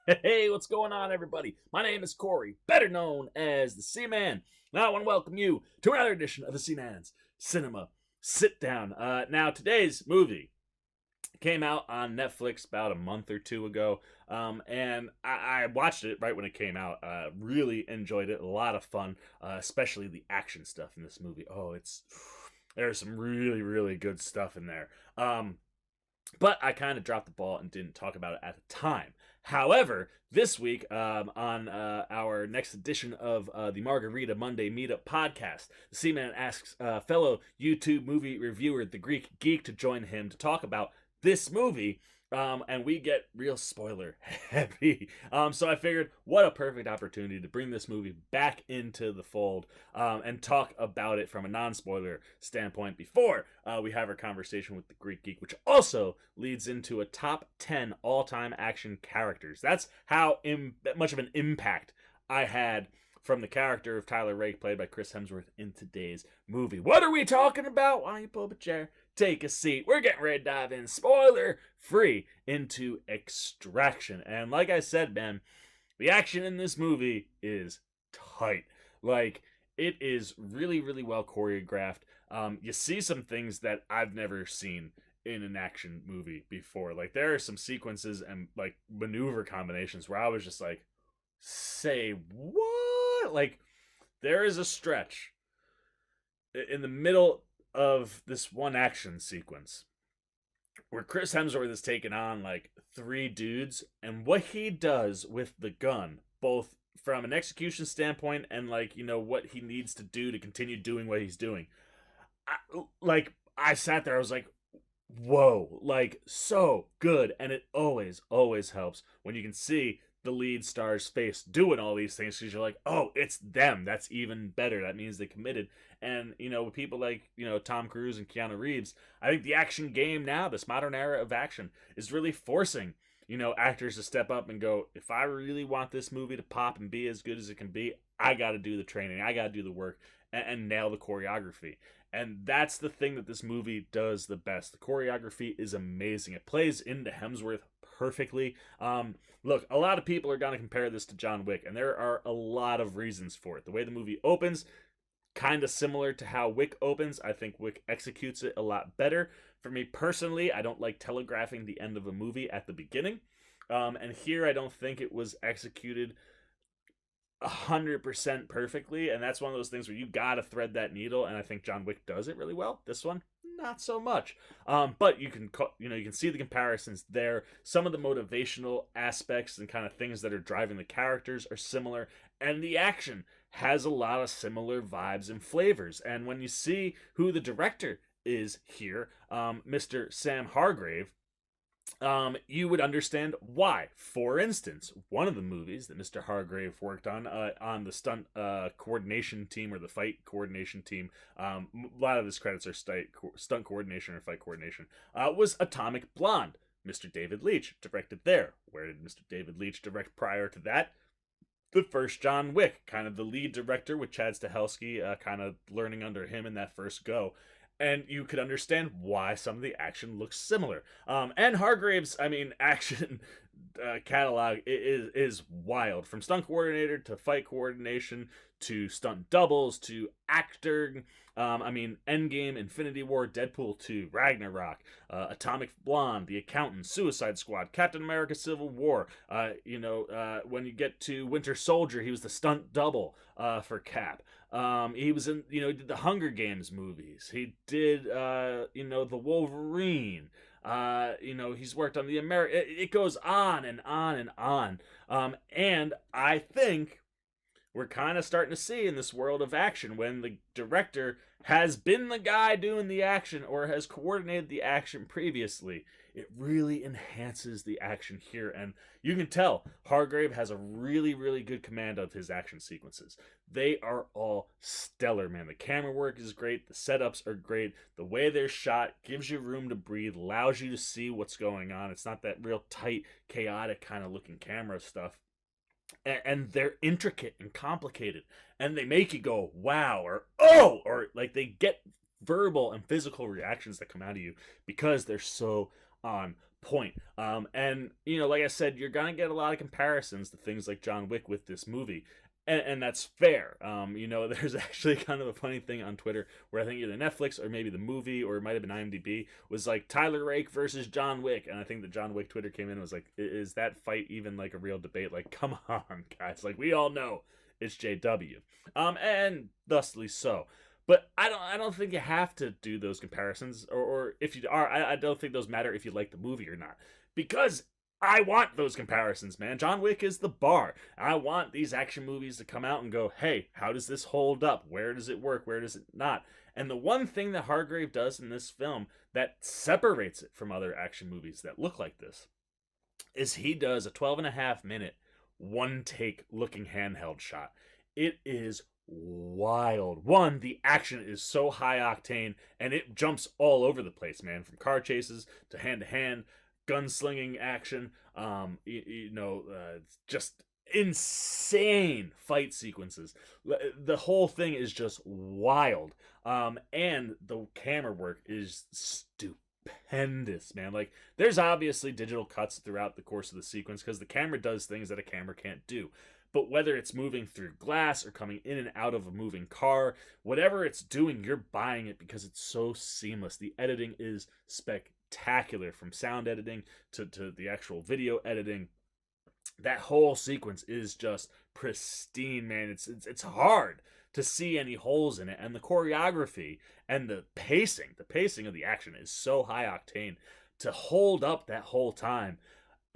Hey, what's going on, everybody? My name is Corey, better known as the Seaman. Now, I want to welcome you to another edition of the Seaman's Cinema Sit Down. Now, today's movie came out on Netflix about a month or two ago, and I watched it right when it came out. Really enjoyed it, a lot of fun, especially the action stuff in this movie. Oh, there's some really, really good stuff in there. But I kind of dropped the ball and didn't talk about it at the time. However, this week on our next edition of the Margarita Monday Meetup podcast, the Seaman asks fellow YouTube movie reviewer, the Greek Geek, to join him to talk about this movie. And we get real spoiler heavy. So I figured, what a perfect opportunity to bring this movie back into the fold and talk about it from a non-spoiler standpoint before we have our conversation with the Greek Geek, which also leads into a top 10 all-time action characters. That's how much of an impact I had from the character of Tyler Rake, played by Chris Hemsworth, in today's movie. What are we talking about? Why don't you pull up a chair, take a seat? We're getting ready to dive in, spoiler free, into Extraction. And like I said, man, the action in this movie is tight. Like, it is really, really well choreographed. You see some things that I've never seen in an action movie before. Like, there are some sequences and like maneuver combinations where I was just like, say what? Like, there is a stretch in the middle of this one action sequence where Chris Hemsworth is taking on like three dudes, and what he does with the gun, both from an execution standpoint and like, you know, what he needs to do to continue doing what he's doing. I sat there, I was like, whoa, like, so good. And it always helps when you can see the lead star's face doing all these things, because you're like, oh, it's them. That's even better. That means they committed. And, you know, with people like, you know, Tom Cruise and Keanu Reeves, I think the action game now, this modern era of action, is really forcing, you know, actors to step up and go, if I really want this movie to pop and be as good as it can be, I got to do the training, I got to do the work, and nail the choreography. And that's the thing that this movie does the best. The choreography is amazing. It plays into Hemsworth perfectly. Look, a lot of people are going to compare this to John Wick, and there are a lot of reasons for it. The way the movie opens, kind of similar to how Wick opens. I think Wick executes it a lot better. For me personally, I don't like telegraphing the end of a movie at the beginning. And here, I don't think it was executed 100% perfectly, and that's one of those things where you gotta thread that needle, and I think John Wick does it really well. This one, not so much. But you can see the comparisons there. Some of the motivational aspects and kind of things that are driving the characters are similar, and the action has a lot of similar vibes and flavors. And when you see who the director is here, Mr. Sam Hargrave, you would understand why. For instance, one of the movies that Mr. Hargrave worked on the stunt coordination team, or the fight coordination team, a lot of his credits are stunt coordination or fight coordination, was Atomic Blonde. Mr. David Leitch directed there. Where did Mr. David Leitch direct prior to that? The first John Wick, kind of the lead director, with Chad Stahelski kind of learning under him in that first go. And you could understand why some of the action looks similar. And Hargrave's, action catalog is wild. From stunt coordinator to fight coordination to stunt doubles to acting. Endgame, Infinity War, Deadpool 2, Ragnarok, Atomic Blonde, The Accountant, Suicide Squad, Captain America Civil War. When you get to Winter Soldier, he was the stunt double for Cap. He was in, he did the Hunger Games movies. He did, the Wolverine. He's worked on the It goes on and on and on. And I think we're kind of starting to see in this world of action, when the director has been the guy doing the action or has coordinated the action previously, it really enhances the action here. And you can tell Hargrave has a really, really good command of his action sequences. They are all stellar, man. The camera work is great. The setups are great. The way they're shot gives you room to breathe, allows you to see what's going on. It's not that real tight, chaotic kind of looking camera stuff. And they're intricate and complicated, and they make you go wow, or oh, or like they get verbal and physical reactions that come out of you because they're so on point. And like I said, you're gonna get a lot of comparisons to things like John Wick with this movie. And that's fair. There's actually kind of a funny thing on Twitter where I think either Netflix or maybe the movie or it might have been IMDb was like Tyler Rake versus John Wick, and I think the John Wick Twitter came in and was like, "Is that fight even like a real debate? Like, come on, guys! Like, we all know it's JW, and thusly so." But I don't think you have to do those comparisons, or if you are, I don't think those matter if you like the movie or not, because I want those comparisons, man. John Wick is the bar. I want these action movies to come out and go, hey, how does this hold up? Where does it work? Where does it not? And the one thing that Hargrave does in this film that separates it from other action movies that look like this is he does a 12.5 minute, one take looking handheld shot. It is wild. One, the action is so high octane and it jumps all over the place, man, from car chases to hand gunslinging action, just insane fight sequences. The whole thing is just wild, and the camera work is stupendous, man. Like, there's obviously digital cuts throughout the course of the sequence because the camera does things that a camera can't do. But whether it's moving through glass or coming in and out of a moving car, whatever it's doing, you're buying it because it's so seamless. The editing is spectacular, from sound editing to the actual video editing. That whole sequence is just pristine, man. It's hard to see any holes in it, and the choreography and the pacing of the action is so high octane. To hold up that whole time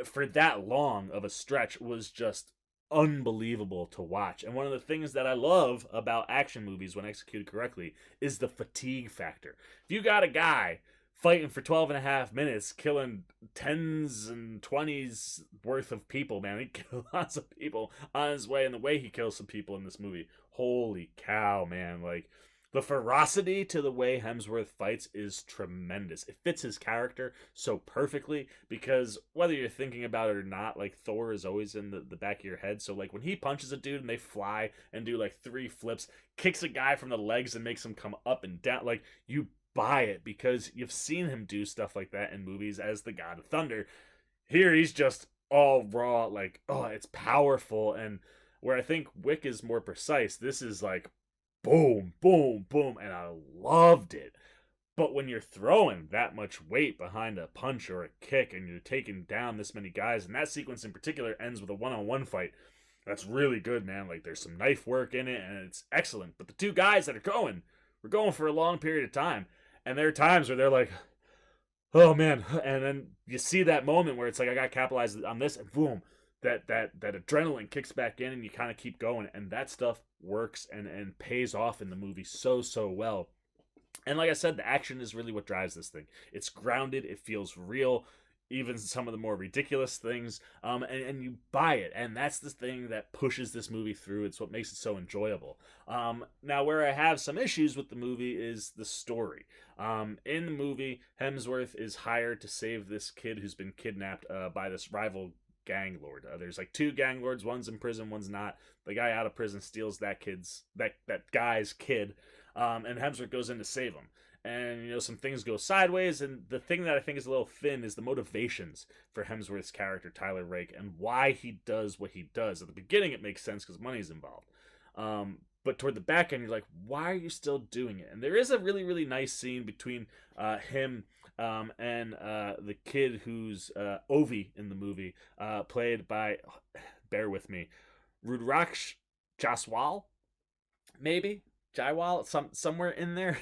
for that long of a stretch was just unbelievable to watch. And one of the things that I love about action movies when executed correctly is the fatigue factor. If you got a guy fighting for 12.5 minutes, killing tens and 20s worth of people, man, he killed lots of people on his way, and the way he kills some people in this movie, holy cow, man. Like, the ferocity to the way Hemsworth fights is tremendous. It fits his character so perfectly because whether you're thinking about it or not, like, Thor is always in the back of your head. So, like, when he punches a dude and they fly and do, like, 3 flips, kicks a guy from the legs and makes him come up and down, like, you buy it because you've seen him do stuff like that in movies as the God of Thunder. Here, he's just all raw, like, oh, it's powerful. And where I think Wick is more precise, this is like, boom, boom, boom, and I loved it. But when you're throwing that much weight behind a punch or a kick and you're taking down this many guys, and that sequence in particular ends with a one-on-one fight, that's really good, man. Like, there's some knife work in it, and it's excellent. But the two guys that are we're going for a long period of time, and there are times where they're like, oh, man, and then you see that moment where it's like, I got capitalized on this, and boom, that adrenaline kicks back in and you kind of keep going, and that stuff works and pays off in the movie so well. And like I said, the action is really what drives this thing. It's grounded, it feels real, even some of the more ridiculous things, and you buy it, and that's the thing that pushes this movie through. It's what makes it so enjoyable. Now, where I have some issues with the movie is the story. In the movie, Hemsworth is hired to save this kid who's been kidnapped by this rival gang lord. There's like 2 gang lords, one's in prison, one's not. The guy out of prison steals that guy's kid, and Hemsworth goes in to save him. And some things go sideways, and the thing that I think is a little thin is the motivations for Hemsworth's character Tyler Rake and why he does what he does. At the beginning it makes sense because money's involved, but toward the back end you're like, why are you still doing it? And there is a really, really nice scene between him and the kid who's Ovi in the movie, played by, bear with me, Rudraksh Jaswal, maybe Jaiwal, somewhere in there.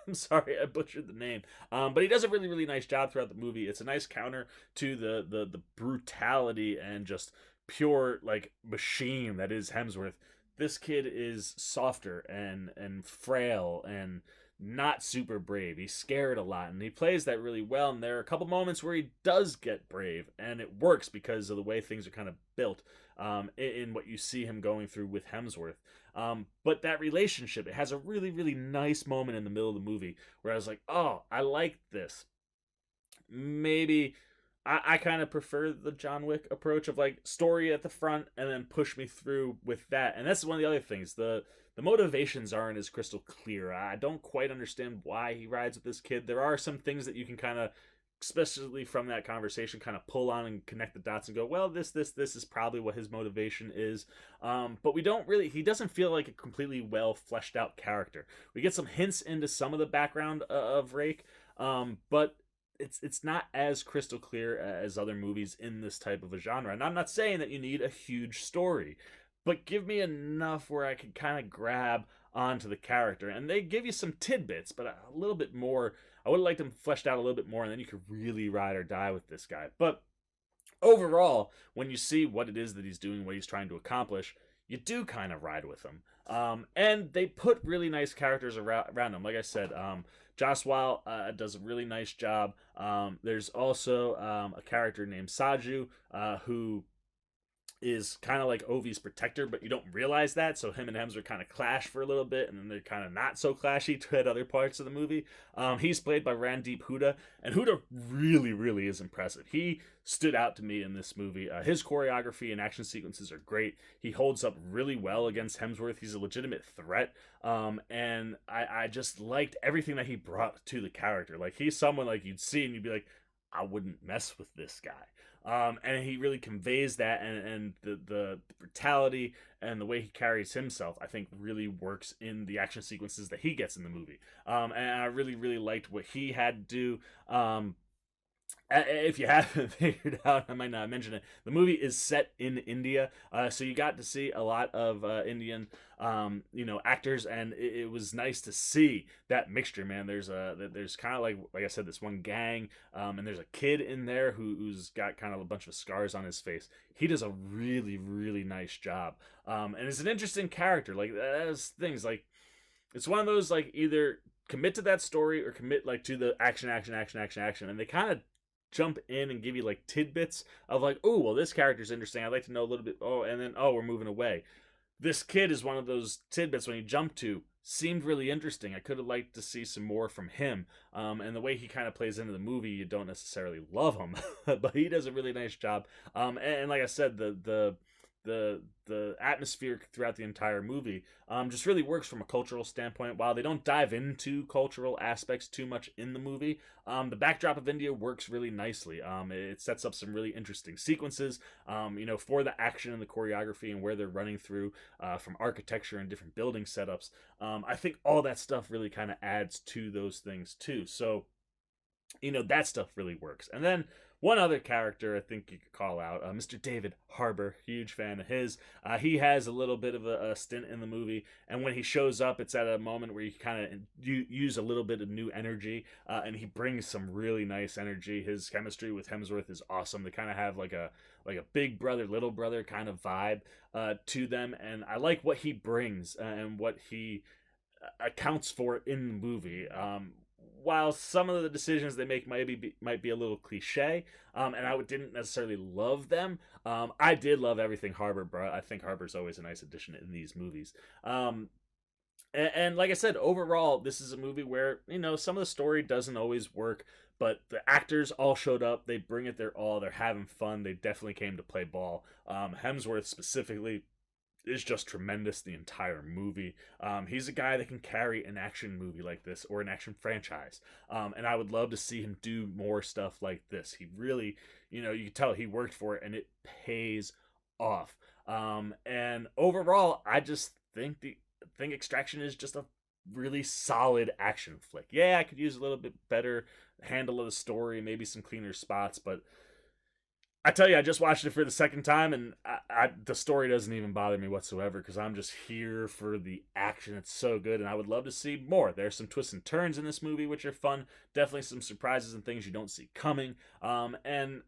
I'm sorry, I butchered the name. But he does a really, really nice job throughout the movie. It's a nice counter to the brutality and just pure, like, machine that is Hemsworth. This kid is softer and frail and not super brave. He's scared a lot, and he plays that really well. And there are a couple moments where he does get brave, and it works because of the way things are kind of built in what you see him going through with Hemsworth. But that relationship, it has a really, really nice moment in the middle of the movie where I was like, oh, I like this. Maybe I kind of prefer the John Wick approach of, like, story at the front and then push me through with that. And that's one of the other things. The motivations aren't as crystal clear. I don't quite understand why he rides with this kid. There are some things that you can kind of especially from that conversation, kind of pull on and connect the dots and go, well, this is probably what his motivation is. But we don't really, he doesn't feel like a completely well fleshed out character. We get some hints into some of the background of Rake, but it's not as crystal clear as other movies in this type of a genre. And I'm not saying that you need a huge story, but give me enough where I can kind of grab onto the character. And they give you some tidbits, but a little bit more. I would have liked them fleshed out a little bit more, and then you could really ride or die with this guy. But overall, when you see what it is that he's doing, what he's trying to accomplish, you do kind of ride with him. And they put really nice characters around him. Like I said, Joss Whale does a really nice job. There's also a character named Saju who is kind of like Ovi's protector, but you don't realize that. So him and Hemsworth kind of clash for a little bit, and then they're kind of not so clashy at other parts of the movie. He's played by Randeep Hooda, and Hooda really, really is impressive. He stood out to me in this movie. His choreography and action sequences are great. He holds up really well against Hemsworth. He's a legitimate threat, and I just liked everything that he brought to the character. Like, he's someone like you'd see and you'd be like, I wouldn't mess with this guy. And he really conveys that, and the brutality and the way he carries himself, I think, really works in the action sequences that he gets in the movie. And I really, really liked what he had to do. If you haven't figured out, I might not mention it. The movie is set in India, so you got to see a lot of Indian, actors, and it was nice to see that mixture. Man, there's kind of like I said, this one gang, and there's a kid in there who's got kind of a bunch of scars on his face. He does a really, really nice job, and it's an interesting character. Like, that's things like, it's one of those, like, either commit to that story or commit like to the action, and they kind of jump in and give you like tidbits of like, oh, well, this character's interesting, I'd like to know a little bit. Oh, and then, oh, we're moving away. This kid is one of those tidbits when you jump to seemed really interesting. I could have liked to see some more from him, and the way he kind of plays into the movie, you don't necessarily love him, but he does a really nice job. And like I said, the atmosphere throughout the entire movie just really works from a cultural standpoint. While they don't dive into cultural aspects too much in the movie, the backdrop of India works really nicely. It sets up some really interesting sequences, for the action and the choreography and where they're running through, from architecture and different building setups. I think all that stuff really kind of adds to those things too. So, that stuff really works. And then one other character I think you could call out, Mr. David Harbour, huge fan of his. He has a little bit of a stint in the movie, and when he shows up, it's at a moment where you kind of use a little bit of new energy, and he brings some really nice energy. His chemistry with Hemsworth is awesome. They kind of have like a big brother, little brother kind of vibe to them, and I like what he brings and what he accounts for in the movie. While some of the decisions they make might be a little cliche, and I didn't necessarily love them, I did love everything Harbour brought. I think Harbour's always a nice addition in these movies. And like I said, overall, this is a movie where, some of the story doesn't always work, but the actors all showed up. They bring it their all. They're having fun. They definitely came to play ball. Hemsworth specifically is just tremendous the entire movie. He's a guy that can carry an action movie like this, or an action franchise, and I would love to see him do more stuff like this. He really, you can tell he worked for it, and it pays off. And overall, I just think Extraction is just a really solid action flick. Yeah, I could use a little bit better handle of the story, maybe some cleaner spots, but I tell you, I just watched it for the second time, and the story doesn't even bother me whatsoever, because I'm just here for the action. It's so good, and I would love to see more. There's some twists and turns in this movie, which are fun. Definitely some surprises and things you don't see coming. And,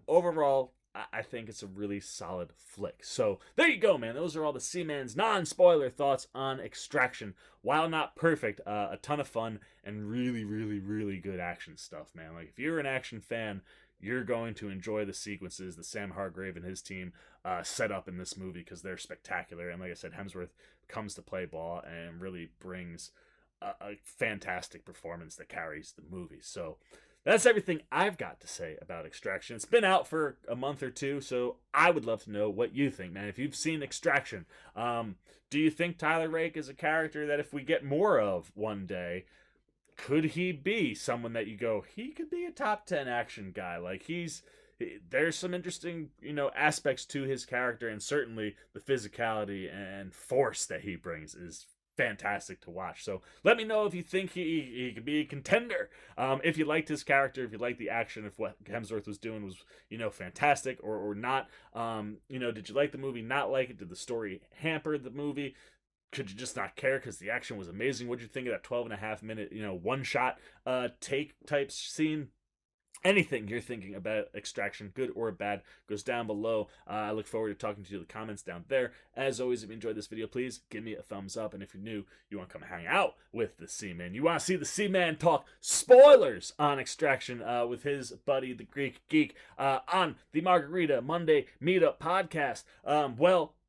overall, I think it's a really solid flick. So, there you go, man. Those are all the Seaman's non-spoiler thoughts on Extraction. While not perfect, a ton of fun, and really, really, really good action stuff, man. Like, if you're an action fan, you're going to enjoy the sequences that Sam Hargrave and his team set up in this movie, because they're spectacular. And like I said, Hemsworth comes to play ball and really brings a fantastic performance that carries the movie. So that's everything I've got to say about Extraction. It's been out for a month or two, so I would love to know what you think, man. If you've seen Extraction, do you think Tyler Rake is a character that if we get more of one day, could he be someone that you go, he could be a top 10 action guy? Like, there's some interesting, aspects to his character, and certainly the physicality and force that he brings is fantastic to watch. So let me know if you think he could be a contender. If you liked his character, if you liked the action, if what Hemsworth was doing was, fantastic or not. Did you like the movie, not like it? Did the story hamper the movie? Could you just not care because the action was amazing? What'd you think of that 12.5 minute, one shot take type scene? Anything you're thinking about Extraction, good or bad, goes down below. I look forward to talking to you in the comments down there. As always, if you enjoyed this video, please give me a thumbs up. And if you're new, you want to come hang out with the C-Man, you want to see the C-Man talk spoilers on Extraction with his buddy, the Greek Geek, on the Margarita Monday Meetup podcast.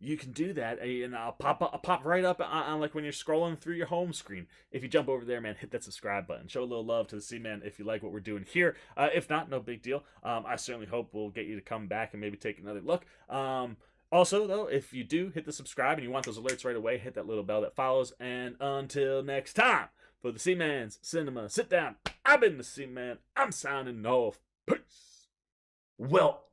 You can do that, and I'll pop right up on like when you're scrolling through your home screen. If you jump over there, man, hit that subscribe button. Show a little love to the C-Man if you like what we're doing here. If not, no big deal. I certainly hope we'll get you to come back and maybe take another look. Also, though, if you do hit the subscribe and you want those alerts right away, hit that little bell that follows. And until next time, for the C-Man's Cinema Sit Down, I've been the C-Man. I'm signing off. Peace. Well,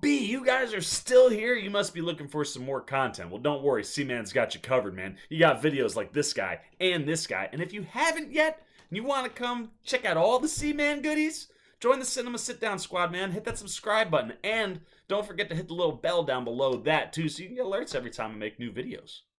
you guys are still here. You must be looking for some more content. Well, don't worry. C-Man's got you covered, man. You got videos like this guy and this guy. And if you haven't yet, and you want to come check out all the C-Man goodies, join the Cinema Sit Down squad, man. Hit that subscribe button. And don't forget to hit the little bell down below that, too, so you can get alerts every time I make new videos.